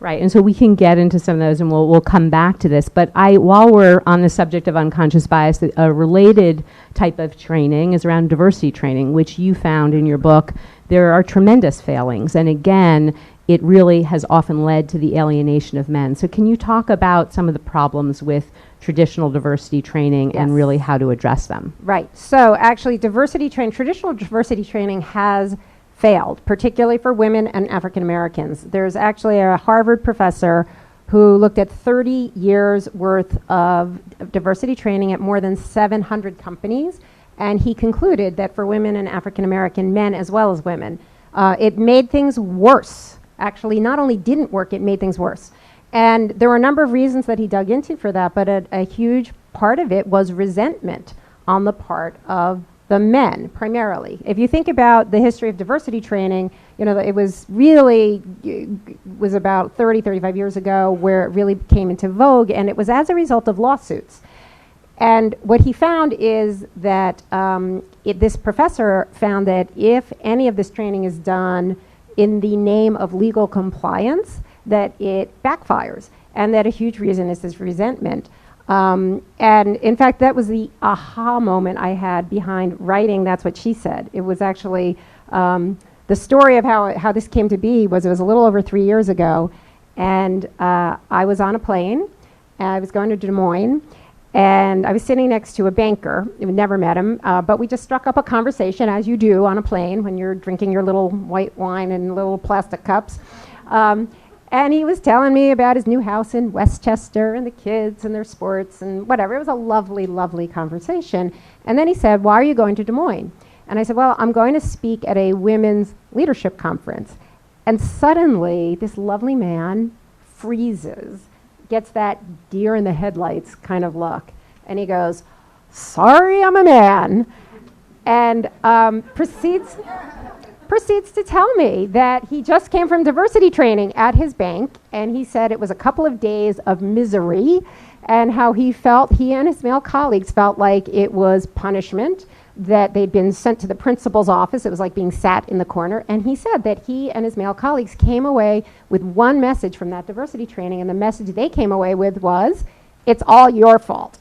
Right, and so we can get into some of those, and we'll come back to this. But while we're on the subject of unconscious bias, a related type of training is around diversity training, which you found in your book. There are tremendous failings, and again, it really has often led to the alienation of men. So can you talk about some of the problems with traditional diversity training and really how to address them? Right. So actually, traditional diversity training has failed, particularly for women and African Americans. There's actually a Harvard professor who looked at 30 years worth of diversity training at more than 700 companies, and he concluded that for women and African American men as well as women, it made things worse. Actually, not only didn't work, it made things worse. And there were a number of reasons that he dug into for that, but a huge part of it was resentment on the part of the men, primarily. If you think about the history of diversity training, it was about 30, 35 years ago where it really came into vogue, and it was as a result of lawsuits. And what he found is that this professor found that if any of this training is done in the name of legal compliance, that it backfires, and that a huge reason is this resentment. And in fact, that was the aha moment I had behind writing That's What She Said. It was actually the story of how this came to be was it was a little over 3 years ago, and I was on a plane. I was going to Des Moines, and I was sitting next to a banker. I never met him, but we just struck up a conversation, as you do on a plane when you're drinking your little white wine in little plastic cups. And he was telling me about his new house in Westchester and the kids and their sports and whatever. It was a lovely, lovely conversation. And then he said, "Why are you going to Des Moines?" And I said, "Well, I'm going to speak at a women's leadership conference." And suddenly, this lovely man freezes, gets that deer in the headlights kind of look. And he goes, "Sorry, I'm a man." And proceeds to tell me that he just came from diversity training at his bank, and he said it was a couple of days of misery, and how he and his male colleagues felt like it was punishment, that they'd been sent to the principal's office. It was like being sat in the corner. And he said that he and his male colleagues came away with one message from that diversity training, and the message they came away with was, "It's all your fault."